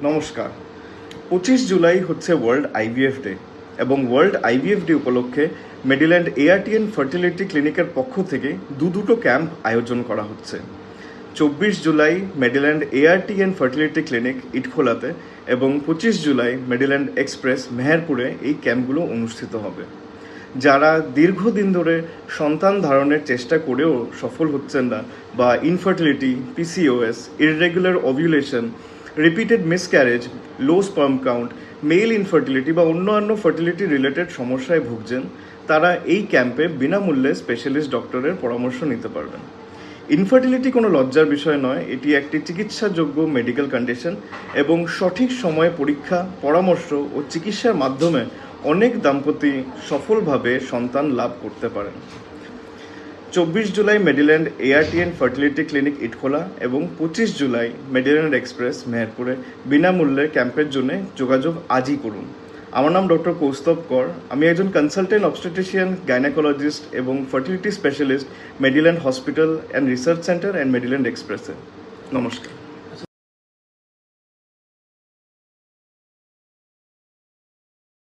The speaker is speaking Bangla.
নমস্কার। 25 জুলাই হচ্ছে ওয়ার্ল্ড আইভিএফ ডে এবং ওয়ার্ল্ড আইভিএফ ডে উপলক্ষে মেডিল্যান্ড এআরটিএন ফার্টিলিটি ক্লিনিকের পক্ষ থেকে দুটো ক্যাম্প আয়োজন করা হচ্ছে। 24 জুলাই মেডিল্যান্ড এআরটিএন ফার্টিলিটি ক্লিনিক ইটখোলাতে এবং 25 জুলাই মেডিল্যান্ড এক্সপ্রেস মেহেরপুরে এই ক্যাম্পগুলো অনুষ্ঠিত হবে। যারা দীর্ঘদিন ধরে সন্তান ধারণের চেষ্টা করেও সফল হচ্ছেন না বা infertility, PCOS, irregular ovulation, repeated miscarriage, low sperm count, male infertility বা অন্যান্য ফার্টিলিটি রিলেটেড সমস্যায় ভুগছেন, তারা এই ক্যাম্পে বিনামূল্যে স্পেশালিস্ট ডক্টরের পরামর্শ নিতে পারবেন। ইনফার্টিলিটি কোনো লজ্জার বিষয় নয়, এটি একটি চিকিৎসাযোগ্য মেডিকেল কন্ডিশন এবং সঠিক সময়ে পরীক্ষা, পরামর্শ ও চিকিৎসার মাধ্যমে অনেক দম্পতি সফলভাবে সন্তান লাভ করতে পারেন। 24 জুলাই মেডিল্যান্ড এআরটিএন ফার্টিলিটি ক্লিনিক ইটখোলা এবং 25 জুলাই মেডিল্যান্ড এক্সপ্রেস মেহেরপুরে বিনামূল্যে ক্যাম্পের জন্য যোগাযোগ আজই করুন। আমার নাম ডক্টর কৌস্তব কর। আমি একজন কনসালটেন্ট অবস্টেট্রিশিয়ান, গাইনোকোলজিস্ট এবং fertility specialist Mediland hospital and research centre and Mediland এক্সপ্রেসে। নমস্কার।